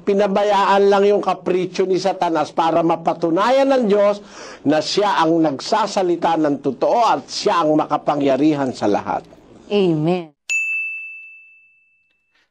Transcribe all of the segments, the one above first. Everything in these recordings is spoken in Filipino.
Pinabayaan lang yung kapritsyo ni Satanas para mapatunayan ng Diyos na siya ang nagsasalita ng totoo at siya ang makapangyarihan sa lahat. Amen.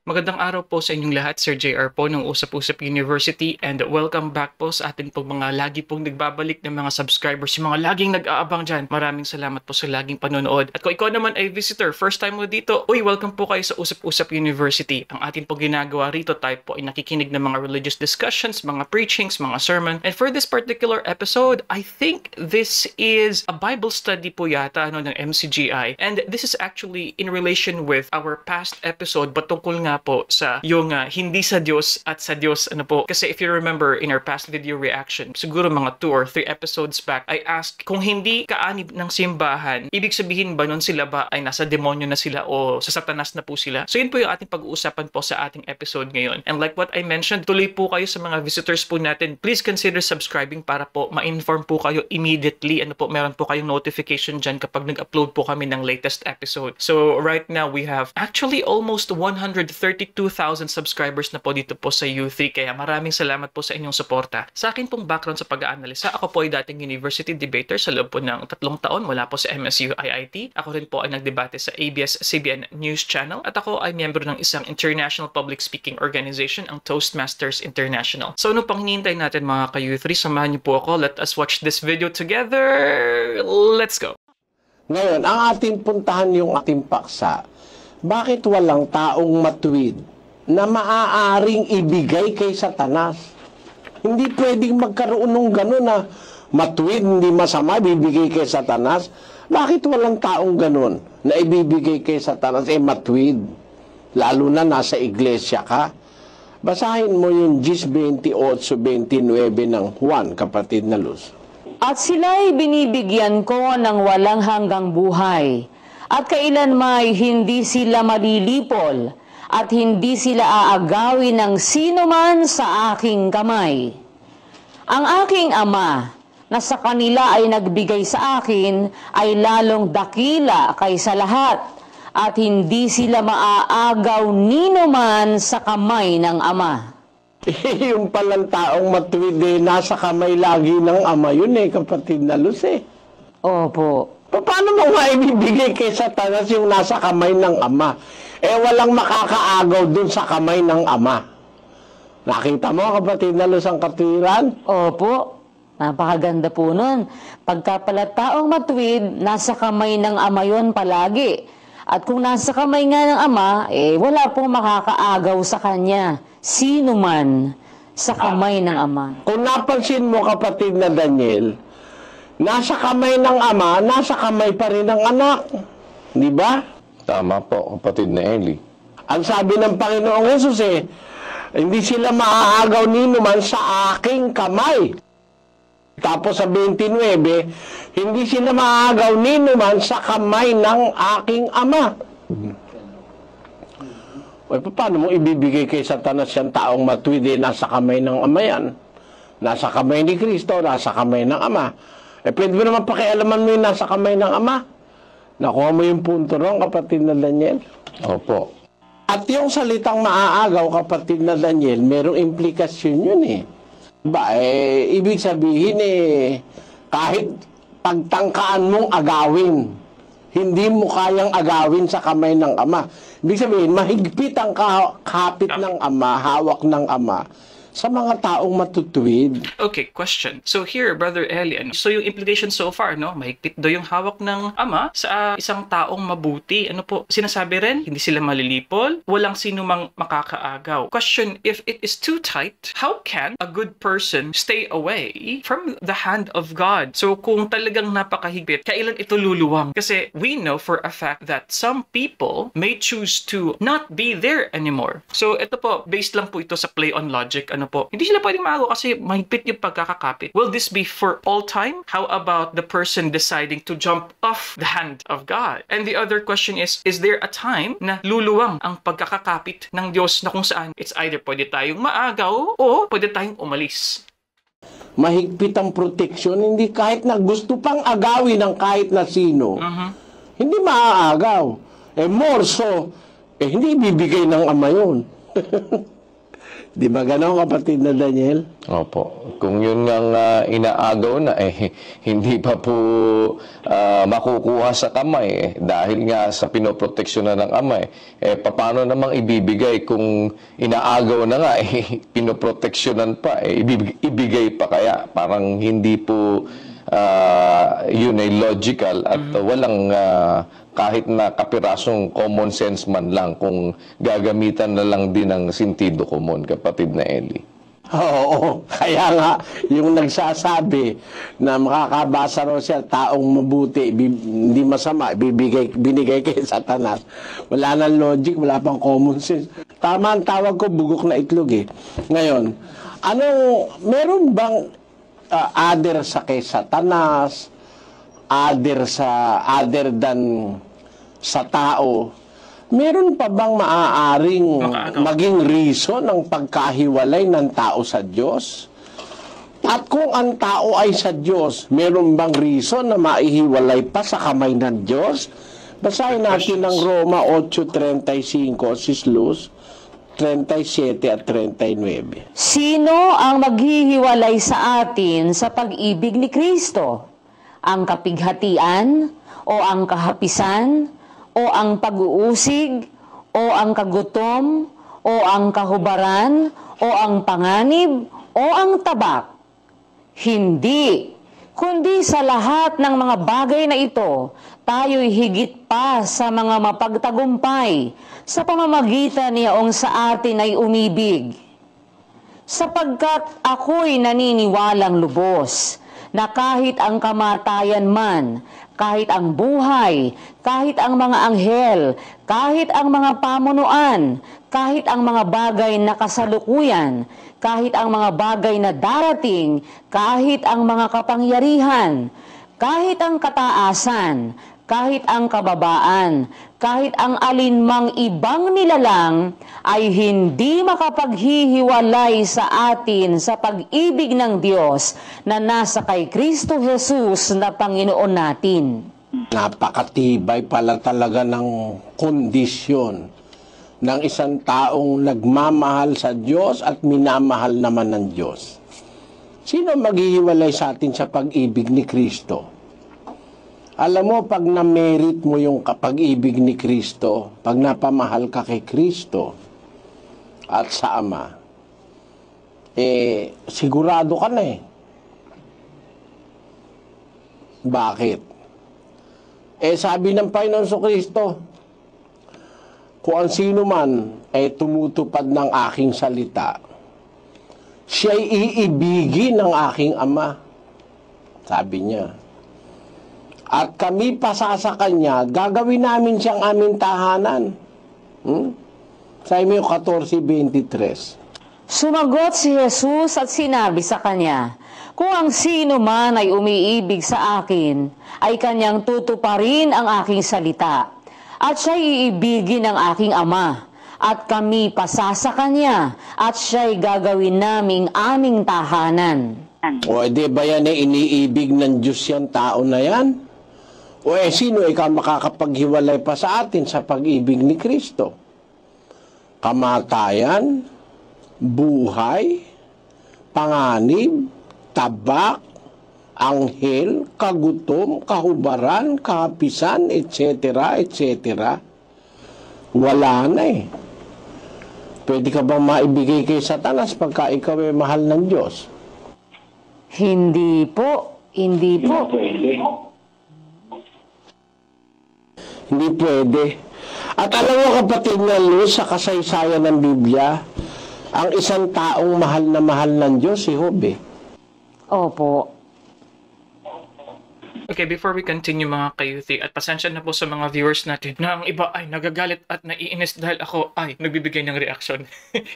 Magandang araw po sa inyong lahat, Sir JR po ng Usap-Usap University, and welcome back po sa ating pong mga lagi pong nagbabalik ng mga subscribers, yung mga laging nag-aabang dyan. Maraming salamat po sa laging panonood. At kung ikaw naman ay visitor, first time mo dito, welcome po kayo sa Usap-Usap University. Ang ating pong ginagawa rito, tayo po ay nakikinig ng mga religious discussions, mga preachings, mga sermon. And for this particular episode, I think this is a Bible study po yata ng MCGI. And this is actually in relation with our past episode, but tungkol nga po sa yung hindi sa Diyos at sa Diyos po. Kasi if you remember in our past video reaction, siguro mga 2 or 3 episodes back, I asked kung hindi kaanib ng simbahan, ibig sabihin ba nun sila ba ay nasa demonyo na sila o sa Satanas na po sila? So yun po yung ating pag-uusapan po sa ating episode ngayon. And like what I mentioned, tuloy po kayo sa mga visitors po natin. Please consider subscribing para po ma-inform po kayo immediately. Meron po kayong notification dyan kapag nag-upload po kami ng latest episode. So right now, we have actually almost 132,000 subscribers na po dito po sa U3. Kaya maraming salamat po sa inyong suporta. Sa akin pong background sa pag-aanalisa, ako po ay dating university debater sa loob po ng 3 taon mula po sa MSU IIT. Ako rin po ay nagdebate sa ABS-CBN News Channel at ako ay miyembro ng isang international public speaking organization, ang Toastmasters International. So ano pang hinihintay natin mga ka-U3? Samahan niyo po ako. Let us watch this video together. Let's go! Ngayon, ang ating puntahan yung ating paksa. Bakit walang taong matuwid na maaaring ibigay kay Satanas? Hindi pwedeng magkaroon ng gano'n na matuwid, hindi masama, bibigay kay Satanas. Bakit walang taong gano'n na ibibigay kay Satanas, matuwid? Lalo na nasa iglesia ka. Basahin mo yung 10:28-29 ng Juan, kapatid na Luz. At sila'y binibigyan ko ng walang hanggang buhay, at kailanmay hindi sila malilipol, at hindi sila aagawin ng sino man sa aking kamay. Ang aking Ama, na sa kanila ay nagbigay sa akin, ay lalong dakila kaysa lahat, at hindi sila maaagaw nino man sa kamay ng Ama. Yung palang taong matuwid nasa kamay lagi ng Ama yun kapatid na Luz Opo. Paano mo nga ibibigay kay Satanas yung nasa kamay ng Ama? Walang makakaagaw dun sa kamay ng Ama. Nakita mo, kapatid na Luz, ang katwiran? Opo. Napakaganda po nun. Pagka pala taong matuwid, nasa kamay ng Ama yun palagi. At kung nasa kamay nga ng Ama, wala pong makakaagaw sa Kanya. Sino man sa kamay ng Ama. Kung napansin mo, kapatid na Daniel, nasa kamay ng Ama, nasa kamay pa rin ng anak. Di ba? Tama po, kapatid na Eli. Ang sabi ng Panginoong Jesus hindi sila maaagaw nino man sa aking kamay. Tapos sa 29, hindi sila maaagaw nino man sa kamay ng aking Ama. Paano mo ibibigay kay Satanas yung taong matuwid nasa kamay ng Ama yan? Nasa kamay ni Kristo, nasa kamay ng Ama. Pwede mo naman pakialaman mo yung nasa kamay ng Ama. Nakuha mo yung punto ron, kapatid na Daniel? Opo. At yung salitang maaagaw, kapatid na Daniel, merong implikasyon yun ibig sabihin kahit pagtangkaan mong agawin, hindi mo kayang agawin sa kamay ng Ama. Ibig sabihin, mahigpit ang kapit ng Ama, hawak ng Ama, sa mga taong matutuwid. Okay, question. So here, Brother Elian, so yung implication so far, mahigpit daw yung hawak ng Ama sa isang taong mabuti. Ano po, sinasabi rin, hindi sila malilipol, walang sino mang makakaagaw. Question, if it is too tight, how can a good person stay away from the hand of God? So kung talagang napakahigpit, kailan ito luluwang? Kasi we know for a fact that some people may choose to not be there anymore. So ito po, based lang po ito sa play on logic, hindi sila pwedeng maago kasi mahigpit yung pagkakakapit. Will this be for all time? How about the person deciding to jump off the hand of God? And the other question is there a time na luluwang ang pagkakakapit ng Diyos na kung saan it's either pwede tayong maagaw o pwede tayong umalis? Mahigpit ang proteksyon, hindi kahit na gusto pang agawin ng kahit na sino, hindi maaagaw. More so, hindi ibibigay ng Ama yun. Di ba ganon, kapatid na Daniel? Opo. Kung yun ngang inaagaw na, hindi pa po makukuha sa kamay. Dahil nga sa pinoproteksyonan ng ama. Paano namang ibibigay kung inaagaw na nga, pinoproteksyonan pa, ibigay pa kaya? Parang hindi po yun ay logical at walang kahit na kapirasong common sense man lang kung gagamitan na lang din ng sentido common, kapatid na Eli. Oo, kaya nga, yung nagsasabi na makakabasa raw siya, taong mabuti, hindi masama, binigay kay Satanas. Wala nang logic, wala pang common sense. Tama ang tawag ko, bugok na itlog eh. Ngayon, meron bang other sa kay Satanas, other than sa tao, meron pa bang maaaring maging reason ng pagkahiwalay ng tao sa Diyos? At kung ang tao ay sa Diyos, meron bang reason na maihiwalay pa sa kamay ng Diyos? Basahin natin ng Roma 8:35, Sis Luz, 37 at 39. Sino ang maghihiwalay sa atin sa pag-ibig ni Kristo? Ang kapighatian, o ang kahapisan, o ang pag-uusig, o ang kagutom, o ang kahubaran, o ang panganib, o ang tabak? Hindi, kundi sa lahat ng mga bagay na ito, tayo'y higit pa sa mga mapagtagumpay sa pamamagitan niyaong sa atin ay umibig. Sapagkat ako'y naniniwalang lubos na kahit ang kamatayan man, kahit ang buhay, kahit ang mga anghel, kahit ang mga pamunuan, kahit ang mga bagay na kasalukuyan, kahit ang mga bagay na darating, kahit ang mga kapangyarihan, kahit ang kataasan, kahit ang kababaan, kahit ang alinmang ibang nilalang, ay hindi makapaghihiwalay sa atin sa pag-ibig ng Diyos na nasa kay Kristo Jesus na Panginoon natin. Napakatibay pala talaga ng kondisyon ng isang taong nagmamahal sa Diyos at minamahal naman ng Diyos. Sino maghihiwalay sa atin sa pag-ibig ni Kristo? Alam mo, pag na-merit mo yung pag-ibig ni Kristo, pag napamahal ka kay Kristo at sa Ama, sigurado ka na eh. Bakit? Sabi ng Panginoon Kristo, kung ang sino man ay tumutupad ng aking salita, siya'y iibigin ng aking Ama. Sabi niya. At kami pasasa kanya, gagawin namin siyang aming tahanan. Sa Mateo 14:23. Sumagot si Jesus at sinabi sa kanya, kung ang sino man ay umiibig sa akin, ay kanyang tutuparin ang aking salita, at siya'y iibigin ng aking Ama, at kami pasasa kanya, at siya'y gagawin naming aming tahanan. O di ba yan iniibig ng Diyos yan, tao na yan? O sino ikaw makakapaghiwalay pa sa atin sa pag-ibig ni Kristo? Kamatayan, buhay, panganib, tabak, anghel, kagutom, kahubaran, kahapisan, etc., etc. Wala na eh. Pwede ka bang maibigay kay Satanas pagka ikaw ay mahal ng Diyos? Hindi po, hindi po. Hindi pwede. At alam mo, kapatid na Luz, sa kasaysayan ng Biblia, ang isang taong mahal na mahal ng Diyos, si Job eh. Opo. Okay, before we continue mga kayuthi, at pasensya na po sa mga viewers natin na ang iba ay nagagalit at naiinis dahil ako ay nagbibigay ng reaction.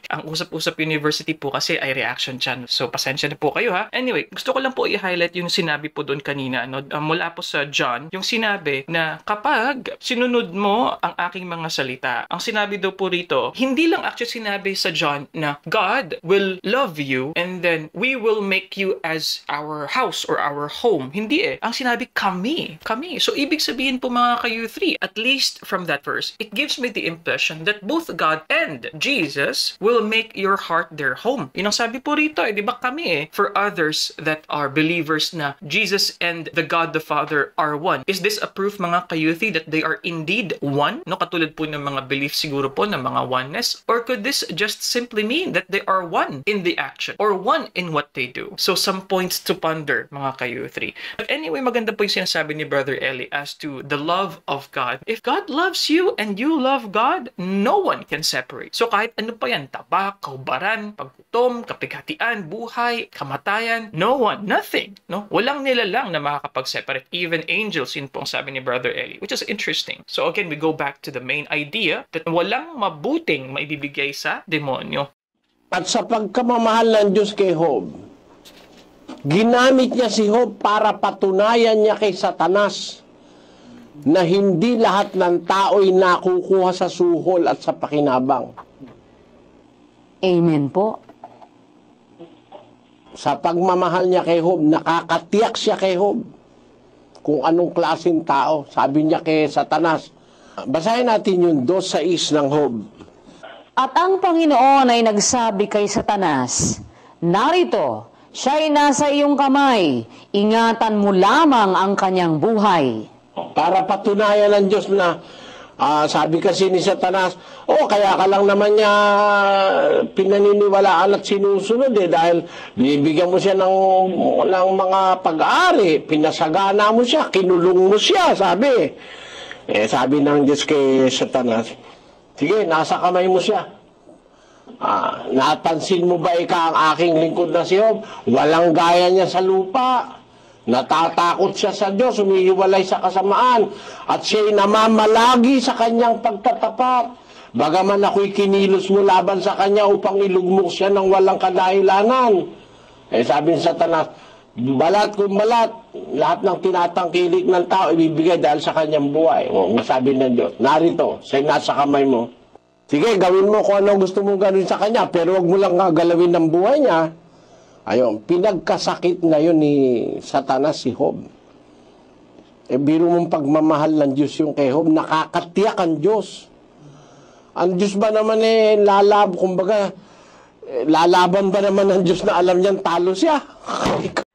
Ang Usap-Usap University po kasi ay reaction channel. So, pasensya na po kayo ha. Anyway, gusto ko lang po i-highlight yung sinabi po doon kanina, mula po sa John, yung sinabi na kapag sinunod mo ang aking mga salita, ang sinabi daw po rito, hindi lang actually sinabi sa John na God will love you and then we will make you as our house or our home. Hindi eh. Ang sinabi sinabi kami. Kami. So, ibig sabihin po mga ka-U3, at least from that verse, it gives me the impression that both God and Jesus will make your heart their home. Yun ang sabi po rito, di ba kami for others that are believers na Jesus and the God the Father are one. Is this a proof mga ka-U3 that they are indeed one? No, katulad po ng mga beliefs siguro po ng mga oneness? Or could this just simply mean that they are one in the action or one in what they do? So, some points to ponder mga ka-U3. But anyway, maganda po yung sinasabi ni Brother Eli as to the love of God. If God loves you and you love God, no one can separate. So kahit ano pa yan, tabak, kaubaran, paggutom, kapighatian, buhay, kamatayan, no one, nothing. No? Walang nilalang na makakapag-separate. Even angels, yun po ang sabi ni Brother Eli, which is interesting. So again, we go back to the main idea that walang mabuting maibibigay sa demonyo. At sa pagkamamahal ng Diyos kay Job, ginamit niya si Job para patunayan niya kay Satanas na hindi lahat ng tao'y nakukuha sa suhol at sa pakinabang. Amen po. Sa pagmamahal niya kay Job, nakakatiyak siya kay Job kung anong klaseng tao. Sabi niya kay Satanas, basahin natin yung 2:6 ng Job. At ang Panginoon ay nagsabi kay Satanas, narito, siya'y nasa iyong kamay, ingatan mo lamang ang kanyang buhay. Para patunayan ng Diyos na, sabi kasi ni Satanas, kaya ka lang naman niya pinaniniwalaan at sinusunod dahil bibigyan mo siya ng mga pag-aari, pinasagana mo siya, kinulong mo siya, sabi. Sabi ng Diyos kay Satanas, sige, nasa kamay mo siya. Napansin mo ba ang aking lingkod na si Job? Walang gaya niya sa lupa. Natatakot siya sa Diyos, humihiwalay sa kasamaan, at siya'y namamalagi sa kanyang pagtatapat. Bagaman ako'y kinilos mo laban sa kanya upang ilugmok siya ng walang kadahilanan. Sabi ni Satanas, balat kung balat, lahat ng tinatangkilik ng tao ibibigay dahil sa kanyang buhay. Sabi ng Diyos, narito, siya'y nasa kamay mo. Sige, gawin mo kung ano gusto mong gawin sa kanya, pero wag mo lang gagalawin ng buhay niya. Ayun, pinagkasakit ngayon ni Satanas si Job. Biro mong pagmamahal ng Diyos yung kay Job, nakakatiyak ang Diyos. Ang Diyos ba naman lalaban ba naman ng Diyos na alam niyang talo siya?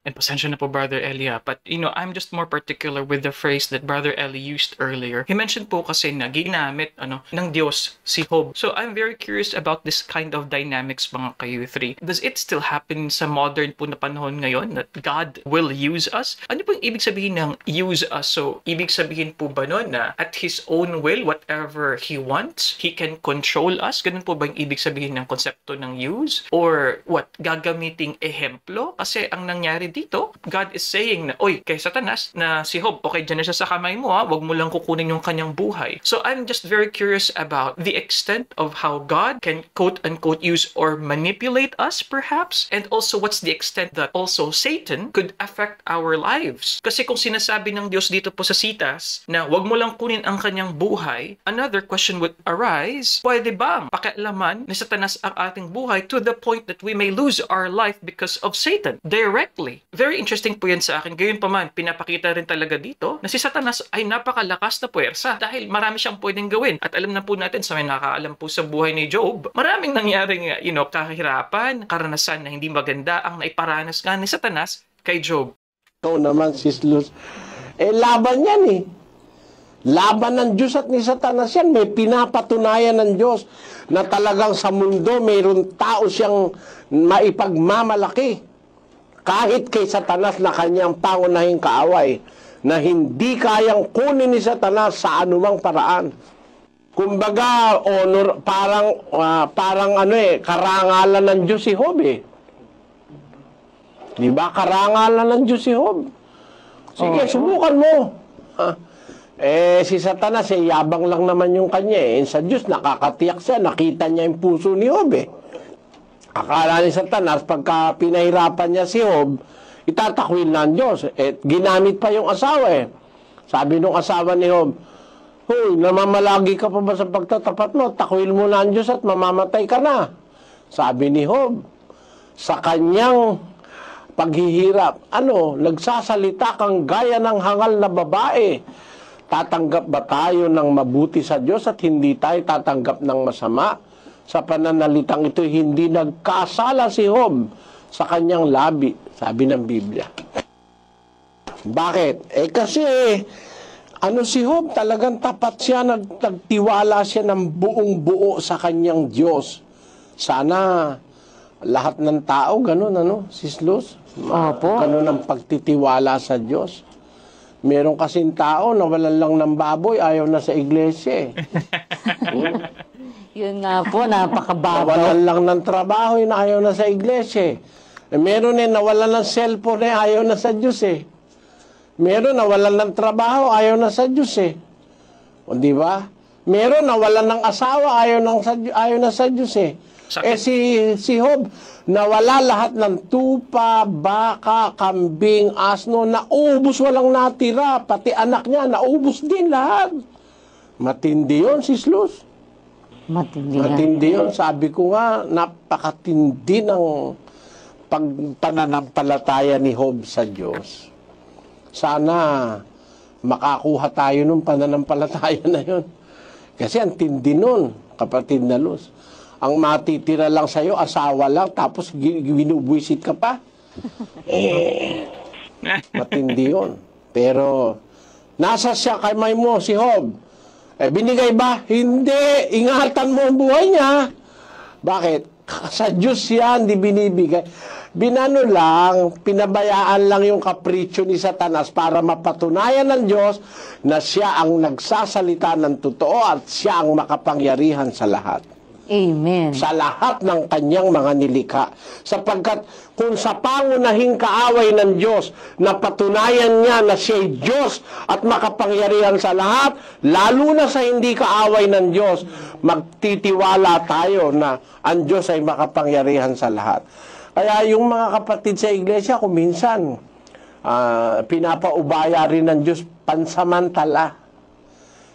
And pasensya na po, Brother Elia, but I'm just more particular with the phrase that Brother Eli used earlier. He mentioned po kasi na ginamit ng Diyos si Job. So I'm very curious about this kind of dynamics mga ka-U3. Does it still happen sa modern po na panahon ngayon that God will use us? Ano po yung ibig sabihin ng use us? So ibig sabihin po ba nun na at His own will, whatever He wants, He can control us? Ganun po ba yung ibig sabihin ng konsepto ng use? Or what? Gagamiting ehemplo? Kasi ang nangyari dito, God is saying na, kay Satanas, na si Job, dyan na siya sa kamay mo wag mo lang kukunin yung kanyang buhay. So I'm just very curious about the extent of how God can quote-unquote use or manipulate us perhaps, and also what's the extent that also Satan could affect our lives. Kasi kung sinasabi ng Diyos dito po sa Citas na wag mo lang kunin ang kanyang buhay, another question would arise, pwede bang pakialaman ni Satanas ang ating buhay to the point that we may lose our life because of Satan directly? Very interesting po yan sa akin. Gayon pa man, pinapakita rin talaga dito na si Satanas ay napakalakas na puwersa dahil marami siyang pwedeng gawin. At alam na po natin sa may nakakaalam po sa buhay ni Job, maraming nangyaring kahirapan, karanasan na hindi maganda ang naiparanas nga ni Satanas kay Job. Ito naman, Sis Luz, laban yan Laban ng Diyos at ni Satanas yan. May pinapatunayan ng Diyos na talagang sa mundo mayroon tao siyang maipagmamalaki. Kahit kay Satanas na kanyang pangunahing kaaway, na hindi kayang kunin ni Satanas sa anumang paraan. Kumbaga, parang karangalan ng Diyos si Job Di ba? Karangalan ng Diyos si Job. Sige, subukan mo. Si Satanas, yabang lang naman yung kanya Sa Diyos, nakakatiyak siya. Nakita niya yung puso ni Job Akala ni Satanas, pagka pinahirapan niya si Job, itatakwil na ang Diyos. Ginamit pa yung asawa Sabi nung asawa ni Job, namamalagi ka pa ba sa pagtatapat mo? Takwil mo na ang Diyos at mamamatay ka na. Sabi ni Job, sa kanyang paghihirap. Ano, nagsasalita kang gaya ng hangal na babae. Tatanggap ba tayo ng mabuti sa Diyos at hindi tayo tatanggap ng masama? Sa pananalitang ito, hindi nagkasala si Job sa kanyang labi, sabi ng Biblia. Bakit? Kasi, si Job, talagang tapat siya, nagtiwala siya ng buong buo sa kanyang Diyos. Sana, lahat ng tao, ganun, Sis Luz? Opo. Ganun ang pagtitiwala sa Diyos. Meron kasing tao na walan lang ng baboy, ayaw na sa iglesia. Yun nga po, napakababaw. Nawalan lang ng trabaho, na ayaw na sa iglesia. Meron nawalan ng cellphone, ayaw na sa Diyos Meron nawalan ng trabaho, ayaw na sa Diyos O di ba? Meron nawalan ng asawa, ayaw na sa Diyos si Job, nawala lahat ng tupa, baka, kambing, asno, naubos, walang natira. Pati anak niya, naubos din lahat. Matindi yun, Sis Luz. Matindi yun. Sabi ko nga, napakatindi ng pananampalataya ni Job sa Diyos. Sana makakuha tayo ng pananampalataya na yun. Kasi ang tindi nun, kapatid na Luz. Ang matitira lang sa'yo, asawa lang, tapos binubwisit ka pa. Matindi yun. Pero, nasa siya kamay mo, si Job. Binigay ba? Hindi. Ingatan mo ang buhay niya. Bakit? Sa Diyos yan, di binibigay. Pinabayaan lang yung kapritsyo ni Satanas para mapatunayan ng Diyos na siya ang nagsasalita ng totoo at siya ang makapangyarihan sa lahat. Amen. Sa lahat ng kanyang mga nilikha. Sapagkat kung sa pangunahing kaaway ng Diyos, napatunayan niya na siya'y Diyos at makapangyarihan sa lahat, lalo na sa hindi kaaway ng Diyos, magtitiwala tayo na ang Diyos ay makapangyarihan sa lahat. Kaya yung mga kapatid sa iglesia, kung minsan, pinapaubaya rin ng Diyos pansamantala.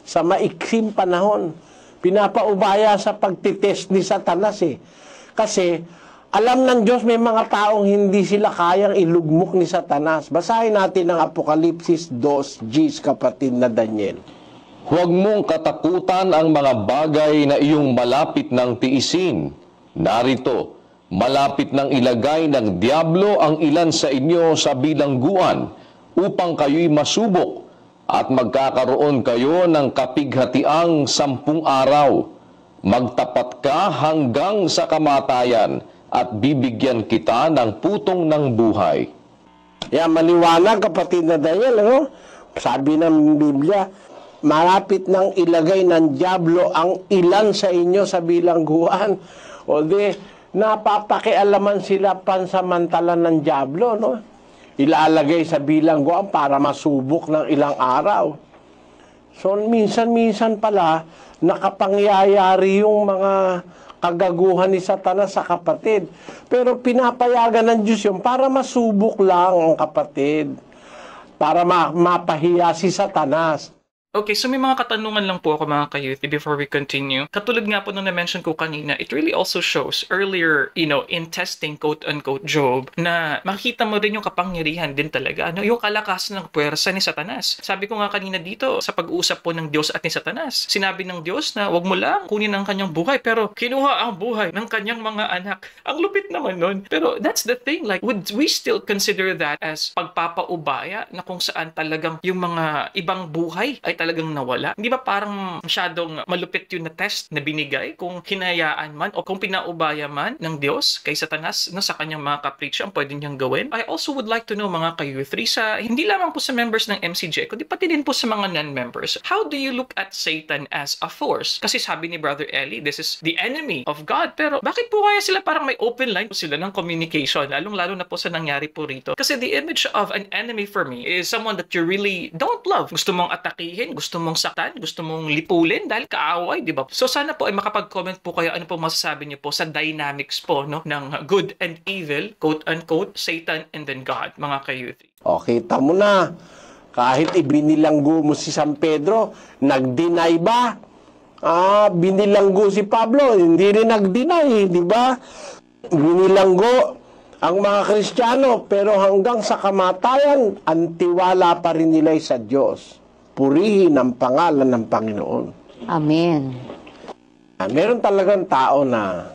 Sa maiksing panahon, pinapaubaya sa pagtitest ni Satanas Kasi, alam ng Diyos may mga taong hindi sila kayang ilugmok ni Satanas. Basahin natin ang Apokalipsis 2:10, kapatid na Daniel. Huwag mong katakutan ang mga bagay na iyong malapit ng tiisin. Narito, malapit ng ilagay ng diablo ang ilan sa inyo sa bilangguan upang kayo'y masubok at magkakaroon kayo ng kapighatiang 10 araw. Magtapat ka hanggang sa kamatayan at bibigyan kita ng putong ng buhay. Maliwanag, kapatid na Daniel, Sabi ng Biblia, malapit nang ilagay ng diablo ang ilan sa inyo sa bilangguan. O di, napapakialaman sila pansamantala ng diablo, ilalagay sa bilangguan para masubok ng ilang araw. So, minsan-minsan pala, nakapangyayari yung mga kagaguhan ni Satanas sa kapatid. Pero pinapayagan ng Diyos yun para masubok lang ang kapatid. Para mapahiya si Satanas. Okay, so may mga katanungan lang po ako mga ka-youth before we continue. Katulad nga po nung na-mention ko kanina, it really also shows earlier, in testing quote-unquote Job, na makikita mo rin yung kapangyarihan din talaga, yung kalakasan ng puwersa ni Satanas. Sabi ko nga kanina dito, sa pag-uusap po ng Diyos at ni Satanas, sinabi ng Diyos na wag mo lang kunin ang kanyang buhay, pero kinuha ang buhay ng kanyang mga anak. Ang lupit naman nun. Pero that's the thing, like, would we still consider that as pagpapaubaya na kung saan talagang yung mga ibang buhay ay talagang nawala? Hindi ba parang masyadong malupit yun na test na binigay kung hinayaan man o kung pinaubaya man ng Diyos kay Satanas sa kanyang mga kapritsyo ang pwede niyang gawin? I also would like to know mga ka-youth, hindi lamang po sa members ng MCJ, kundi pati din po sa mga non-members, how do you look at Satan as a force? Kasi sabi ni Brother Eli, this is the enemy of God. Pero bakit po kaya sila parang may open line po sila ng communication, lalong-lalo na po sa nangyari po rito? Kasi the image of an enemy for me is someone that you really don't love. Gusto mong atakihin, gusto mong saktan, gusto mong lipulin dahil kaaway, di ba? So sana po ay makapag-comment po kayo ano po masasabi niyo po sa dynamics po ng good and evil, quote-unquote, Satan and then God, mga ka-youth. O, kita mo na, kahit ibinilanggo mo si San Pedro, nag-deny ba? Binilanggo si Pablo, hindi rin nag-deny, di ba? Binilanggo ang mga Kristiyano, pero hanggang sa kamatayan, ang tiwala pa rin nila sa Diyos. Purihin ang pangalan ng Panginoon. Amen. Meron talagang tao na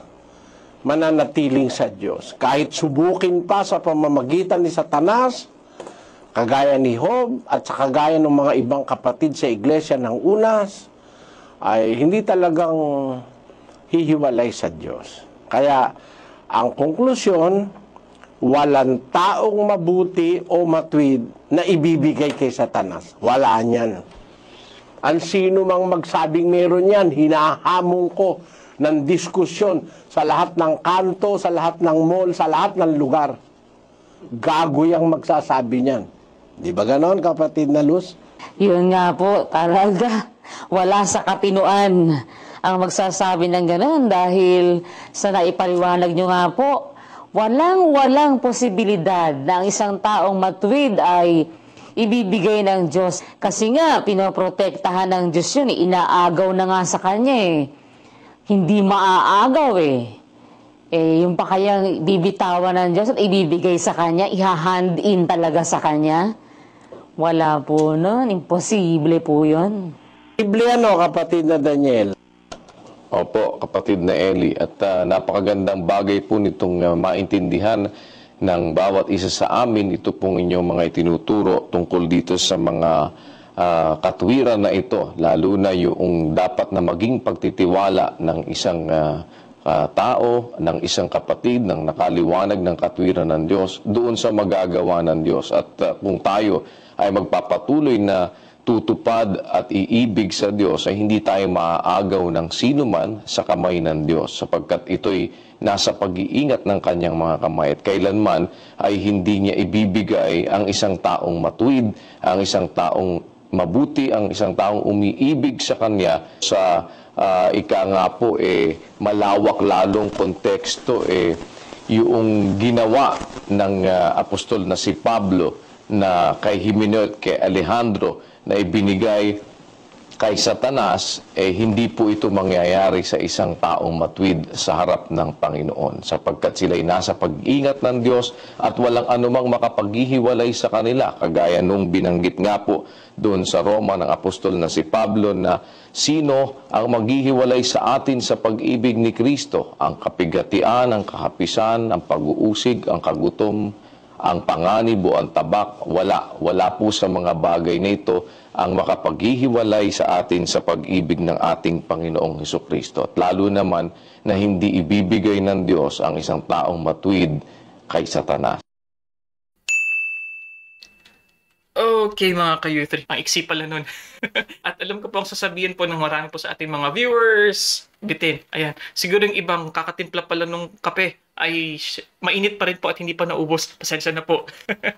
mananatiling sa Diyos. Kahit subukin pa sa pamamagitan ni Satanas, kagaya ni Job at sa kagaya ng mga ibang kapatid sa iglesia ng unas, ay hindi talagang hihiwalay sa Diyos. Kaya ang konklusyon, walang taong mabuti o matuwid na ibibigay kay Satanas. Wala niyan. Ang sino mang magsabing meron yan, hinahamon ko ng diskusyon sa lahat ng kanto, sa lahat ng mall, sa lahat ng lugar. Gago yung magsasabi niyan. Di ba ganon, kapatid na Luz? Yun nga po, talaga. Wala sa katinuan ang magsasabi ng gano'n dahil sa naipaliwanag nyo nga po, walang posibilidad na ang isang taong matuwid ay ibibigay ng Diyos. Kasi nga, pinoprotektahan ng Diyos yun. Inaagaw na nga sa Kanya eh. Hindi maaagaw eh. Yung pa kayang bibitawan ng Diyos at ibibigay sa Kanya, ihahand in talaga sa Kanya. Wala po nun. Imposible po yun. Biblia no, kapatid na Daniel. Opo, kapatid na Eli. At napakagandang bagay po nitong maintindihan ng bawat isa sa amin. Ito pong inyong mga itinuturo tungkol dito sa mga katwiran na ito. Lalo na yung dapat na maging pagtitiwala ng isang tao, ng isang kapatid, ng nakaliwanag ng katwiran ng Diyos doon sa magagawa ng Diyos. At kung tayo ay magpapatuloy na tutupad at iibig sa Diyos, ay hindi tayo maaagaw ng sino man sa kamay ng Diyos, sapagkat ito'y nasa pag-iingat ng kanyang mga kamay at kailanman ay hindi niya ibibigay ang isang taong matuwid, ang isang taong mabuti, ang isang taong umiibig sa kanya sa ika nga po malawak lalong konteksto yung ginawa ng apostol na si Pablo na kay Himeneo at kay Alejandro na ibinigay kay Satanas, hindi po ito mangyayari sa isang taong matuwid sa harap ng Panginoon, sapagkat sila'y nasa pag-ingat ng Diyos at walang anumang makapaghihiwalay sa kanila, kagaya nung binanggit nga po doon sa Roma ng apostol na si Pablo na sino ang maghihiwalay sa atin sa pag-ibig ni Kristo? Ang kapigatian, ang kahapisan, ang pag-uusig, ang kagutom, ang panganib o ang tabak, wala po sa mga bagay na ito ang makapaghihiwalay sa atin sa pag-ibig ng ating Panginoong Hesukristo. At lalo naman na hindi ibibigay ng Diyos ang isang taong matuwid kay Satanas. Okay mga ka-youth, ang iksi pala nun. At alam ko po ang sasabihin po ng marami po sa ating mga viewers. Bitin, ayan. Siguro yung ibang kakatimpla pala nung kape ay mainit pa rin po at hindi pa naubos. Pasensya na po.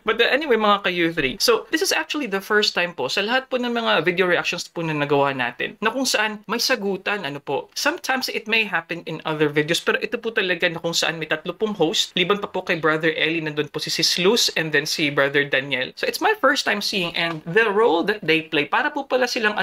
But anyway mga ka-youth, so this is actually the first time po sa lahat po ng mga video reactions po na nagawa natin na kung saan may sagutan, ano po. Sometimes it may happen in other videos, pero ito po talaga na kung saan may 30 host. Liban pa po kay Brother Eli, nandun po si Sis Luz and then si Brother Daniel. So it's my first time seeing, and the role that they play, para po pala silang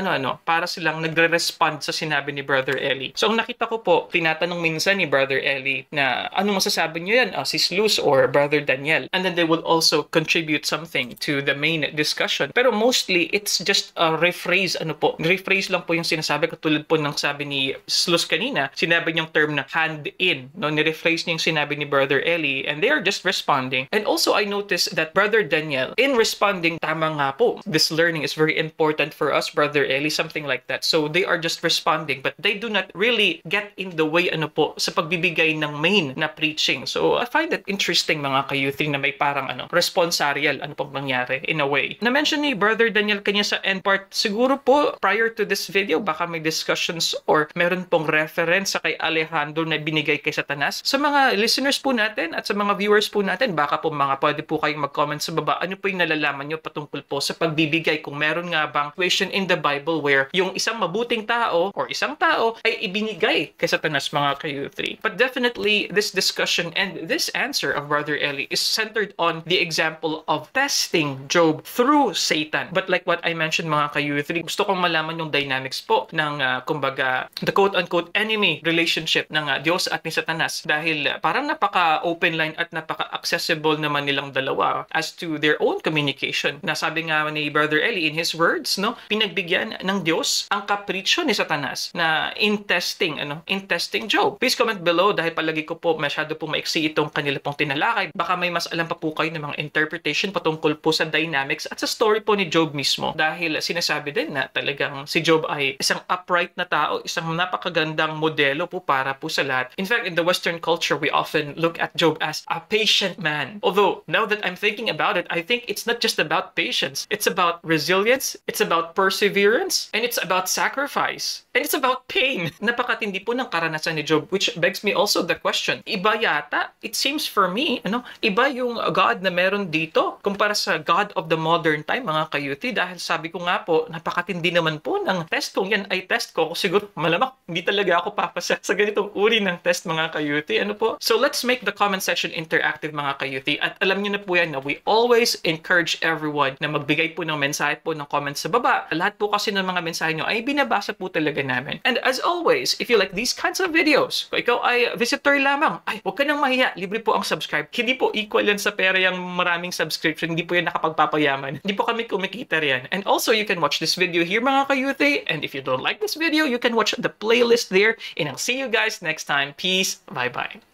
para silang nagre-respond sa sinabi ni Brother Eli. So ang nakita ko po, tinatanong minsan ni Brother Eli na ano masasabi niyo yan, Sis Luz or Brother Daniel, and then they will also contribute something to the main discussion. Pero mostly it's just a rephrase, rephrase lang po yung sinasabi, katulad po ng sabi ni Sis Luz kanina, sinabi niyang term na hand in, ni-rephrase niya yung sinabi ni Brother Eli, and they are just responding. And also I noticed that Brother Daniel, in responding, tama nga po, this learning is very important for us, Brother Eli, something like that. So they are just responding, but they do not really get in the way sa pagbibigay ng main na preaching. So I find that interesting mga ka-youth na may parang responsorial pong nangyari in a way. Na-mention ni Brother Daniel kanya sa end part, siguro po prior to this video baka may discussions or meron pong reference sa kay Alejandro na binigay kay Satanas. Sa mga listeners po natin at sa mga viewers po natin, baka po pwede po kayong mag-comment sa baba, ano po yung nalalaman nyo patungkol tungkol po sa pagbibigay, kung meron nga bang situation in the Bible where yung isang mabuting tao or isang tao ay ibinigay kay Satanas, mga ka-U3. But definitely, this discussion and this answer of Brother Eli is centered on the example of testing Job through Satan. But like what I mentioned, mga ka-U3, gusto kong malaman yung dynamics po ng kumbaga the quote-unquote enemy relationship ng Diyos at ni Satanas, dahil parang napaka-open line at napaka-accessible naman nilang dalawa as to their own communication. Nasabi nga ni Brother Eli in his words, no, pinagbigyan ng Diyos ang kapritsyo ni Satanas na in testing Job. Please comment below, dahil palagi ko po masyado po maiksi itong kanila pong tinalakay. Baka may mas alam pa po kayo ng mga interpretation patungkol po sa dynamics at sa story po ni Job mismo, dahil sinasabi din na talagang si Job ay isang upright na tao, isang napakagandang modelo po para po sa lahat. In fact, in the Western culture, we often look at Job as a patient man. Although, now that I'm thinking about it, I think it's not just about patience. It's about resilience, it's about perseverance, and it's about sacrifice. And it's about pain. Napakatindi po ng karanasan ni Job, which begs me also the question, iba yata, it seems for me, iba yung God na meron dito kumpara sa God of the modern time, mga ka-UT, dahil sabi ko nga po, napakatindi naman po ng test. Kung yan ay test ko, siguro malamak, hindi talaga ako papasa sa ganitong uri ng test, mga ka-UT. So let's make the comment section interactive, mga ka-UT. At alam niyo na po yan na we always encourage everyone na magbigay po ng mensahe po ng comments sa baba. Lahat po kasi ng mga mensahe nyo ay binabasa po talaga namin. And as always, if you like these kinds of videos, kung ikaw ay visitor lamang, ay huwag ka nang mahiya, libre po ang subscribe. Hindi po equal yan sa pera yung maraming subscription, hindi po yan nakapagpapayaman. Hindi po kami kumikita riyan. And also, you can watch this video here, mga ka-UT. And if you don't like this video, you can watch the playlist there. And I'll see you guys next time. Peace. Bye-bye.